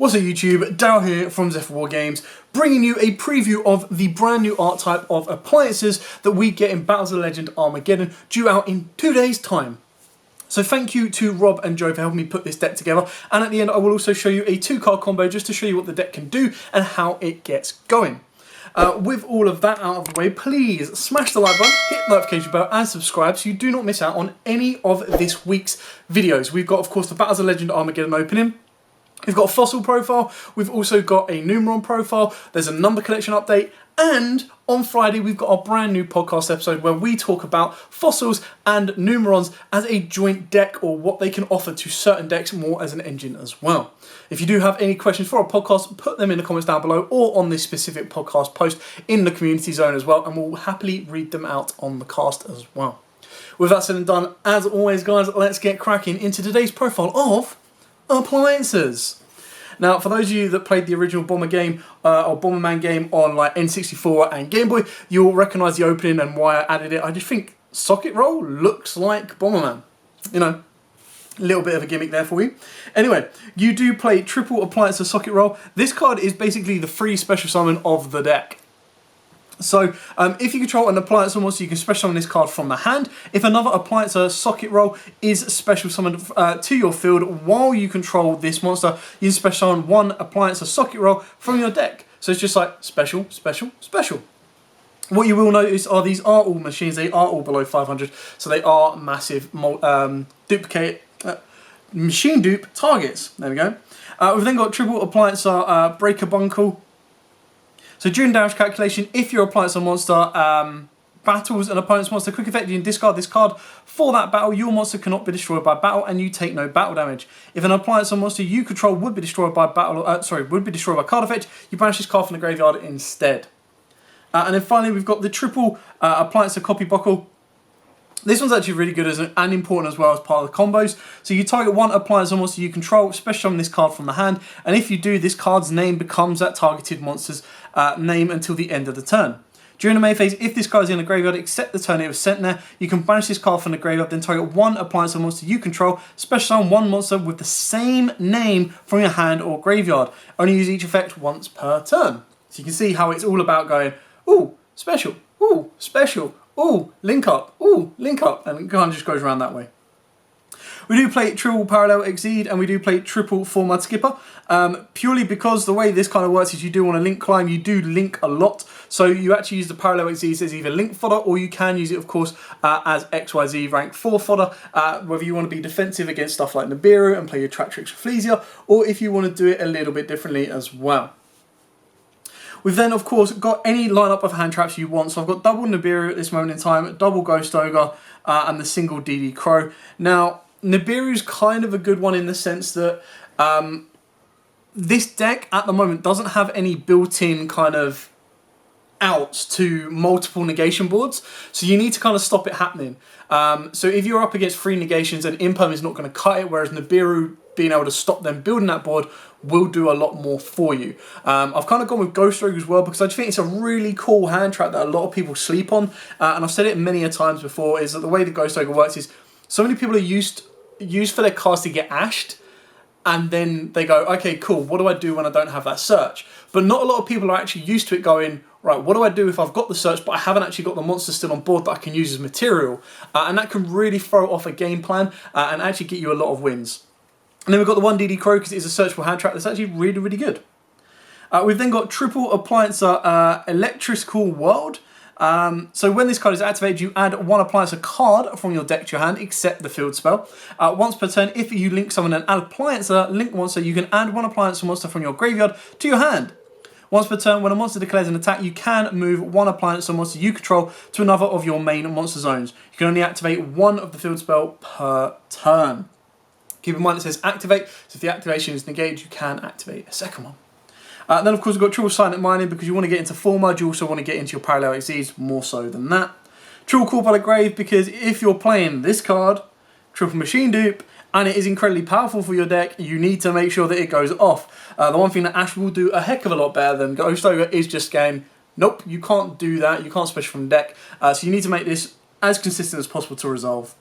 What's up YouTube, Dal here from Zephyr War Games, bringing you a preview of the brand new art type of appliances that we get in Battles of the Legend Armageddon, due out in 2 days time. So thank you to Rob and Joe for helping me put this deck together, and at the end I will also show you a 2-card combo just to show you what the deck can do and how it gets going. With all of that out of the way, please smash the like button, hit the notification bell and subscribe so you do not miss out on any of this week's videos. We've got of course the Battles of the Legend Armageddon opening. We've got a fossil profile, we've also got a numeron profile, there's a number collection update, and on Friday we've got our brand new podcast episode where we talk about fossils and numerons as a joint deck, or what they can offer to certain decks more as an engine as well. If you do have any questions for our podcast, put them in the comments down below or on this specific podcast post in the community zone as well, and we'll happily read them out on the cast as well. With that said and done, as always guys, let's get cracking into today's profile of appliances. Now, for those of you that played the original Bomber game or Bomberman game on like N64 and Game Boy, you'll recognise the opening and why I added it. I just think Socket Roll looks like Bomberman. You know, a little bit of a gimmick there for you. Anyway, you do play triple Appliancer Socket Roll. This card is basically the free special summon of the deck. So, if you control an Appliancer monster, you can special summon this card from the hand. If another Appliancer Socket Roll is special summoned to your field while you control this monster, you can special summon one Appliancer Socket Roll from your deck. So it's just like special, special, special. What you will notice are these are all machines, they are all below 500, so they are massive duplicate, machine dupe targets. There we go. We've then got triple Appliancer Breaker Bunkle. So during damage calculation, if your Appliancer monster battles an opponent's monster, quick effect, you can discard this card. For that battle, your monster cannot be destroyed by battle and you take no battle damage. If an Appliancer monster you control would be destroyed by battle, would be destroyed by card effect, you banish this card from the graveyard instead. And then finally we've got the triple Appliancer Copy Buckle. This one's actually really good and important as well as part of the combos. So you target one Appliancer monster you control, special summon this card from the hand, and if you do, this card's name becomes that targeted monster's name until the end of the turn. During the main phase, if this card is in the graveyard except the turn it was sent there, you can banish this card from the graveyard, then target one Appliancer monster you control, special summon one monster with the same name from your hand or graveyard. Only use each effect once per turn. So you can see how it's all about going, ooh, special, ooh, special, ooh, link up, and it kind of just goes around that way. We do play triple Parallel Exceed and we do play triple Format Skipper, purely because the way this kind of works is you do want to link climb, you do link a lot, so you actually use the Parallel Exceed as either link fodder, or you can use it of course as XYZ rank 4 fodder, whether you want to be defensive against stuff like Nibiru and play your Track Tricks for Flesia, or if you want to do it a little bit differently as well. We've then, of course, got any lineup of hand traps you want. So I've got double Nibiru at this moment in time, double Ghost Ogre, and the single DD Crow. Now, Nibiru's kind of a good one in the sense that this deck at the moment doesn't have any built-in kind of outs to multiple negation boards, so you need to kind of stop it happening. So if you're up against 3 negations, and Imperm is not going to cut it, whereas Nibiru being able to stop them building that board will do a lot more for you. I've kind of gone with Ghost Rogue as well because I just think it's a really cool hand trap that a lot of people sleep on, and I've said it many a times before, is that the way the Ghost Rogue works is so many people are used for their cards to get ashed, and then they go, okay, cool, what do I do when I don't have that search? But not a lot of people are actually used to it going, right, what do I do if I've got the search but I haven't actually got the monster still on board that I can use as material? And that can really throw off a game plan and actually get you a lot of wins. And then we've got the 1 DD Crow because it is a searchable hand trap that's actually really, really good. We've then got triple Appliancer Electrical World. So when this card is activated, you add one Appliancer card from your deck to your hand, except the field spell. Once per turn, if you link summon an Appliancer link monster, you can add one Appliancer monster from your graveyard to your hand. Once per turn, when a monster declares an attack, you can move one Appliancer monster you control to another of your main monster zones. You can only activate one of the field spell per turn. Keep in mind it says activate, so if the activation is negated, you can activate a second one. Then of course we've got triple Silent Mining because you want to get into format, you also want to get into your Parallel Exceeds more so than that. Triple Call by the Grave because if you're playing this card, triple Machine Dupe, and it is incredibly powerful for your deck, you need to make sure that it goes off. The one thing that Ash will do a heck of a lot better than Ghost Ogre is just going, nope, you can't do that, you can't special from the deck, so you need to make this as consistent as possible to resolve.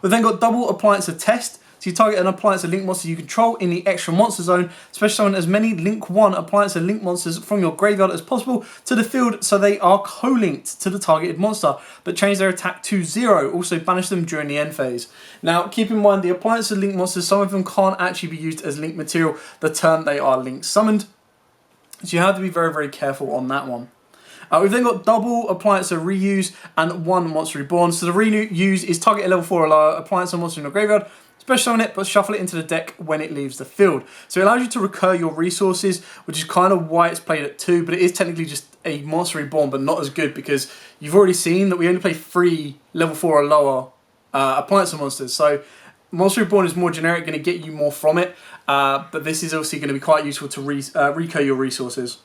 We've then got double Appliancer Test. So you target an Appliancer Link monster you control in the extra monster zone. Special summon as many Link 1 Appliancer Link monsters from your graveyard as possible to the field so they are co-linked to the targeted monster, but change their attack to 0. Also banish them during the end phase. Now keep in mind the Appliancer Link monsters, some of them can't actually be used as Link material the turn they are Link summoned. So you have to be very, very careful on that one. We've then got double Appliancer Reuse and 1 Monster Reborn. So the reuse is target a level 4 or lower Appliancer monster in your graveyard, special summon it, but shuffle it into the deck when it leaves the field. So it allows you to recur your resources, which is kind of why it's played at 2, but it is technically just a Monster Reborn, but not as good because you've already seen that we only play 3 level 4 or lower Appliancer monsters. So Monster Reborn is more generic, going to get you more from it, but this is obviously going to be quite useful to recur your resources.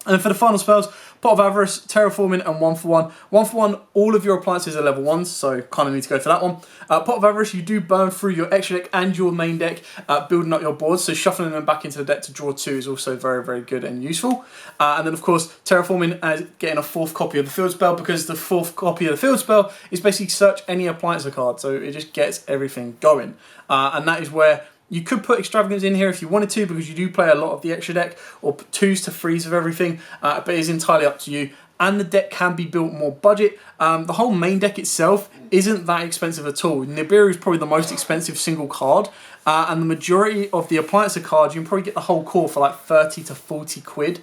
And then for the final spells, Pot of Avarice, Terraforming, and 1-for-1. 1-for-1, all of your appliances are level 1s, so kind of need to go for that one. Pot of Avarice, you do burn through your extra deck and your main deck, building up your boards, so shuffling them back into the deck to draw 2 is also very, very good and useful. And then, of course, Terraforming as getting a 4th copy of the field spell, because the 4th copy of the field spell is basically search any appliancer card, so it just gets everything going. And that is where you could put Extravagance in here if you wanted to, because you do play a lot of the extra deck, or 2s to 3s of everything, but it is entirely up to you. And the deck can be built more budget. The whole main deck itself isn't that expensive at all. Nibiru is probably the most expensive single card, and the majority of the Appliancer cards, you can probably get the whole core for like 30 to 40 quid,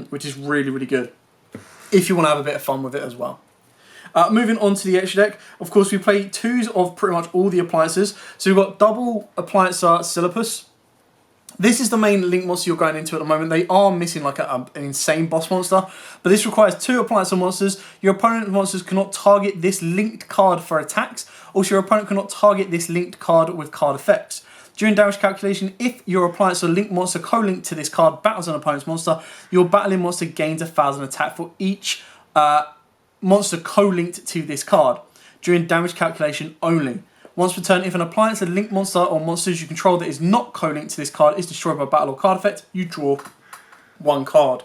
which is really, really good, if you want to have a bit of fun with it as well. Moving on to the extra deck, of course we play 2s of pretty much all the appliances. So we've got double Appliancer Silipus. This is the main Link monster you're going into at the moment. They are missing like an insane boss monster, but this requires 2 Appliancer monsters. Your opponent's monsters cannot target this linked card for attacks. Also, your opponent cannot target this linked card with card effects. During damage calculation, if your Appliancer Link monster co-linked to this card battles an opponent's monster, your battling monster gains 1,000 attack for each monster co-linked to this card during damage calculation only. Once per turn, if an Appliancer Link monster or monsters you control that is not co-linked to this card is destroyed by battle or card effect, you draw 1 card.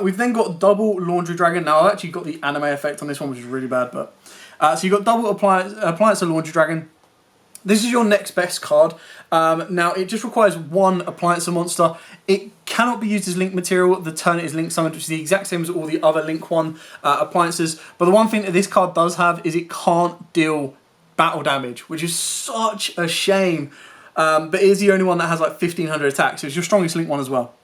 We've then got double Laundry Dragon. Now I've actually got the anime effect on this one, which is really bad, but so you've got double Appliancer Laundry Dragon. This is your next best card. Now, it just requires 1 Appliancer monster. It cannot be used as Link material. The turn it is Link summoned, which is the exact same as all the other Link 1 appliances. But the one thing that this card does have is it can't deal battle damage, which is such a shame. But it is the only one that has like 1,500 attacks, so it's your strongest Link one as well.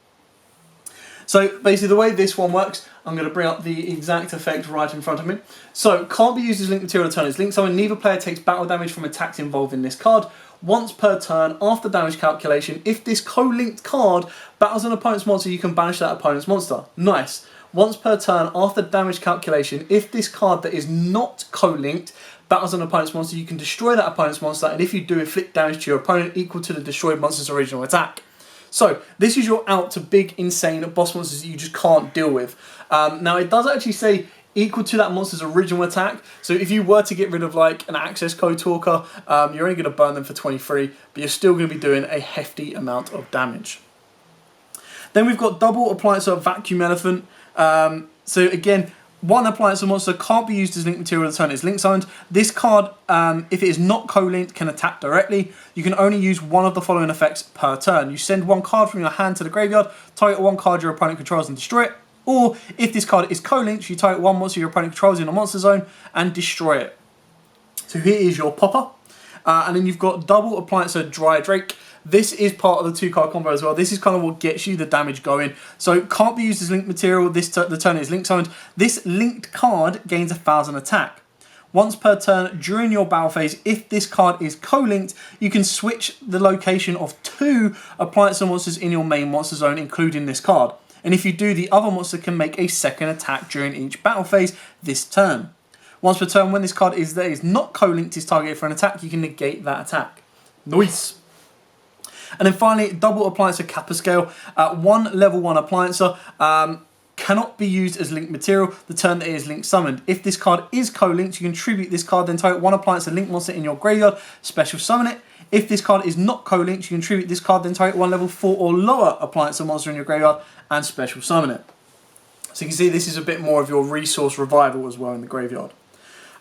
So basically the way this one works, I'm going to bring up the exact effect right in front of me. So, can't be used as Link material to turn its Link summon. Neither player takes battle damage from attacks involved in this card. Once per turn, after damage calculation, if this co-linked card battles an opponent's monster, you can banish that opponent's monster. Nice. Once per turn, after damage calculation, if this card that is not co-linked battles an opponent's monster, you can destroy that opponent's monster, and if you do, inflict damage to your opponent equal to the destroyed monster's original attack. So, this is your out to big, insane boss monsters that you just can't deal with. Now, it does actually say equal to that monster's original attack. So, if you were to get rid of like an access code talker, you're only going to burn them for 23, but you're still going to be doing a hefty amount of damage. Then we've got double Appliancer Vacuum Elephant. So, again, 1 Appliancer monster can't be used as Link material to turn it's Link summoned. This card, if it is not co-linked, can attack directly. You can only use 1 of the following effects per turn. You send 1 card from your hand to the graveyard, target 1 card your opponent controls and destroy it. Or, if this card is co-linked, you target 1 monster your opponent controls in a monster zone and destroy it. So here is your popper. And then you've got double Appliancer Dry Drake. This is part of the 2-card combo as well. This is kind of what gets you the damage going. So can't be used as Link material. The turn is Link summoned. This linked card gains 1,000 attack. Once per turn during your battle phase, if this card is co-linked, you can switch the location of 2 Appliancer monsters in your main monster zone, including this card. And if you do, the other monster can make a second attack during each battle phase this turn. Once per turn, when this card is not co-linked is targeted for an attack, you can negate that attack. Nice. And then finally, double Appliancer Kappa Scale. 1 level 1 Appliancer cannot be used as Link material the turn that it is Link summoned. If this card is co-linked, you can tribute this card, then target 1 Appliancer Link monster in your graveyard, special summon it. If this card is not co-linked, you can tribute this card, then target 1 level 4 or lower Appliancer monster in your graveyard and special summon it. So you can see this is a bit more of your resource revival as well in the graveyard.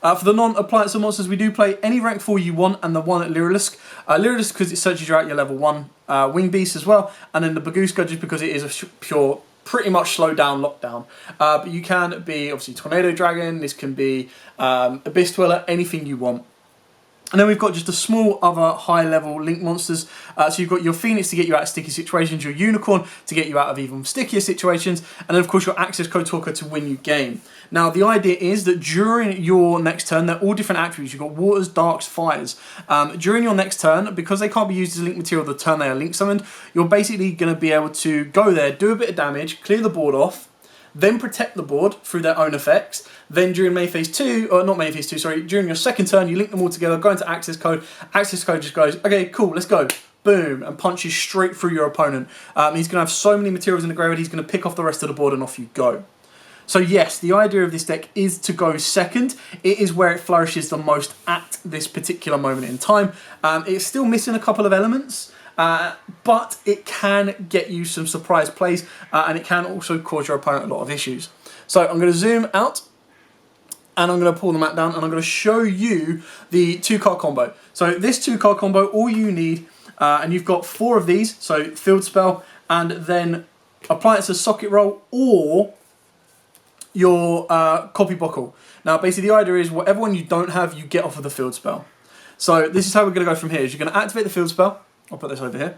For the non-Appliancer monsters, we do play any rank 4 you want, and the one at Lyrilisk. Lyrilisk because it searches you out your level 1 Wing Beast as well, and then the Baguska just because it is a pure, pretty much slow down lockdown. But you can be, obviously, Tornado Dragon, this can be Abyss Dweller, anything you want. And then we've got just a small other high-level link monsters. So you've got your Phoenix to get you out of sticky situations, your Unicorn to get you out of even stickier situations, and then of course your Access Code Talker to win you game. Now the idea is that during your next turn, they're all different attributes. You've got Waters, Darks, Fires. During your next turn, because they can't be used as link material the turn they are link summoned, you're basically going to be able to go there, do a bit of damage, clear the board off, then protect the board through their own effects. Then during main phase 2, or not main phase 2, sorry, during your second turn, you link them all together, go into access code just goes, okay, cool, let's go. Boom, and punches straight through your opponent. He's going to have so many materials in the graveyard, he's going to pick off the rest of the board and off you go. So yes, the idea of this deck is to go second. It is where it flourishes the most at this particular moment in time. It's still missing a couple of elements. But it can get you some surprise plays, and it can also cause your opponent a lot of issues. So I'm going to zoom out, and I'm going to pull the map down, and I'm going to show you the 2-card combo. So this 2-card combo, all you need, and you've got 4 of these, so Field Spell, and then Appliancer Socket Roll, or your Copy Buckle. Now basically the idea is whatever one you don't have, you get off of the Field Spell. So this is how we're going to go from here. Is you're going to activate the Field Spell. I'll put this over here.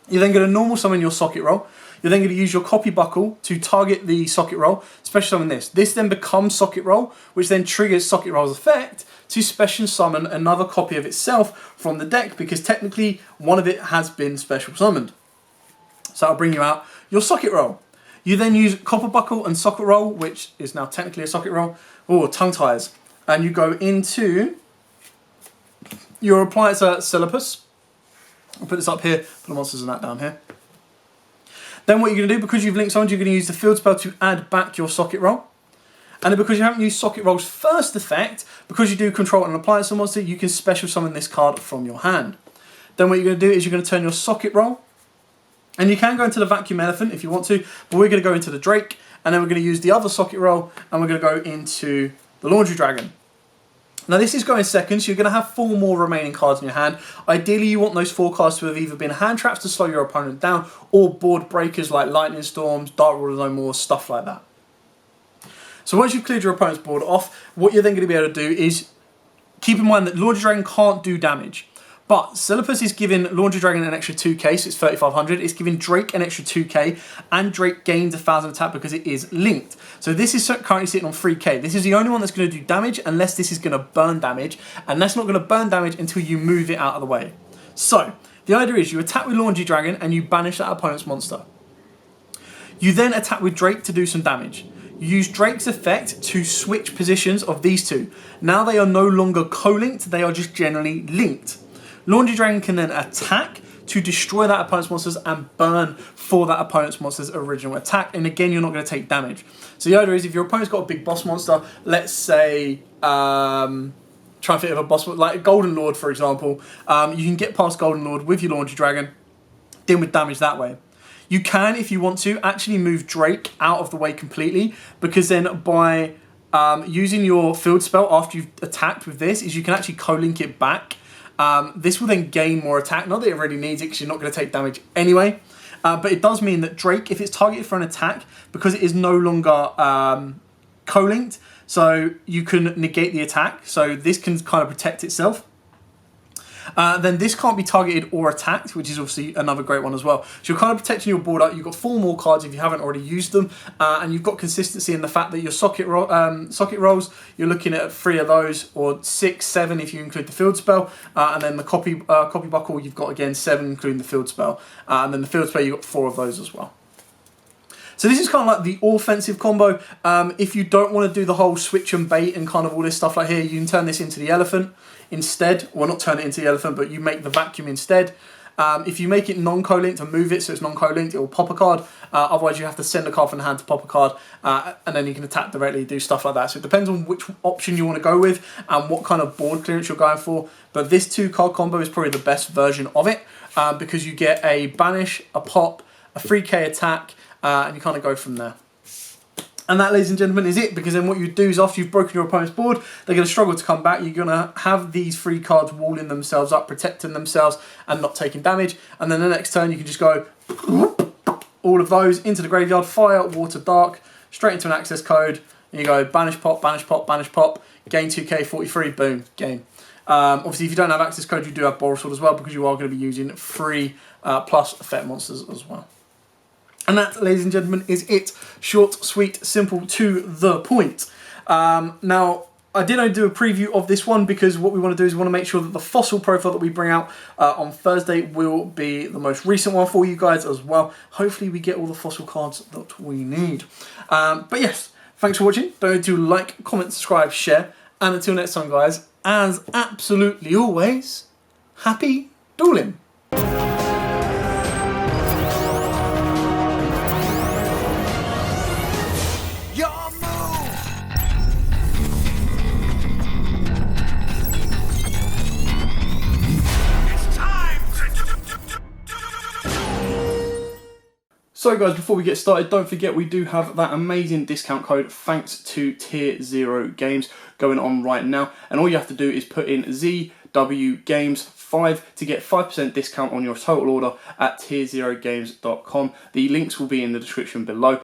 You're then going to normal summon your Socket Roll. You're then going to use your Copy Buckle to target the Socket Roll, special summon this. This then becomes Socket Roll, which then triggers Socket Roll's effect to special summon another copy of itself from the deck, because technically one of it has been special summoned. So I'll bring you out your Socket Roll. You then use Copper Buckle and Socket Roll, which is now technically a Socket Roll, or Tongue Ties, and you go into your Appliancer Celipus. I'll put this up here, put the monsters and that down here. Then what you're going to do, because you've linked summoned, you're going to use the Field Spell to add back your Socket Roll. And then because you haven't used Socket Roll's first effect, because you do control an Appliancer monster, you can special summon this card from your hand. Then what you're going to do is you're going to turn your Socket Roll, and you can go into the Vacuum Elephant if you want to, but we're going to go into the Drake, and then we're going to use the other Socket Roll, and we're going to go into the Laundry Dragon. Now this is going second, so you're going to have 4 more remaining cards in your hand. Ideally you want those 4 cards to have either been hand traps to slow your opponent down, or board breakers like Lightning Storms, Dark Ruler No More, stuff like that. So once you've cleared your opponent's board off, what you're then going to be able to do is keep in mind that Laundry Dragon can't do damage. But Celipus is giving Laundry Dragon an extra 2k, so it's 3,500. It's giving Drake an extra 2k, and Drake gains 1,000 attack because it is linked. So this is currently sitting on 3k. This is the only one that's going to do damage, unless this is going to burn damage, and that's not going to burn damage until you move it out of the way. So the idea is you attack with Laundry Dragon and you banish that opponent's monster. You then attack with Drake to do some damage. You use Drake's effect to switch positions of these two. Now they are no longer co-linked, they are just generally linked. Laundry Dragon can then attack to destroy that opponent's monsters and burn for that opponent's monster's original attack. And again, you're not going to take damage. So the idea is if your opponent's got a big boss monster, let's say, try and think of a boss, like Golden Lord, for example, you can get past Golden Lord with your Laundry Dragon, deal with damage that way. You can, if you want to, actually move Drake out of the way completely, because then by using your Field Spell after you've attacked with this, is you can actually co-link it back. This will then gain more attack. Not that it really needs it, because you're not going to take damage anyway. But it does mean that Drake, if it's targeted for an attack, because it is no longer co-linked, so you can negate the attack. So this can kind of protect itself. Then this can't be targeted or attacked, which is obviously another great one as well. So you're kind of protecting your board up. You've got 4 more cards if you haven't already used them, and you've got consistency in the fact that your socket rolls, you're looking at 3 of those, or 6, 7 if you include the Field Spell, and then the copy buckle, you've got again 7 including the Field Spell, and then the Field Spell you've got 4 of those as well. So this is kind of like the offensive combo. If you don't want to do the whole switch and bait and kind of all this stuff like here, you can turn this into the Elephant instead. Well, not turn it into the Elephant, but you make the Vacuum instead. If you make it non-co-linked and move it so it's non-co-linked, it will pop a card. Otherwise, you have to send a card from the hand to pop a card, and then you can attack directly, do stuff like that. So it depends on which option you want to go with and what kind of board clearance you're going for. But this 2-card combo is probably the best version of it, because you get a banish, a pop, a 3k attack, and you kind of go from there. And that, ladies and gentlemen, is it, because then what you do is after you've broken your opponent's board, they're going to struggle to come back. You're going to have these 3 cards walling themselves up, protecting themselves and not taking damage. And then the next turn you can just go all of those into the graveyard, fire, water, dark, straight into an access code. And you go banish pop, banish pop, banish pop, gain 2k, 43, boom, game. Obviously, if you don't have access code, you do have Borrow Sword as well, because you are going to be using 3 plus effect monsters as well. And that, ladies and gentlemen, is it. Short, sweet, simple, to the point. Now, I did only do a preview of this one because what we want to do is we want to make sure that the fossil profile that we bring out on Thursday will be the most recent one for you guys as well. Hopefully we get all the fossil cards that we need. But yes, thanks for watching. Don't forget to like, comment, subscribe, share. And until next time, guys, as absolutely always, happy dueling. So guys, before we get started, don't forget we do have that amazing discount code thanks to Tier 0 Games going on right now. And all you have to do is put in ZW Games 5 to get 5% discount on your total order at tier0games.com. The links will be in the description below.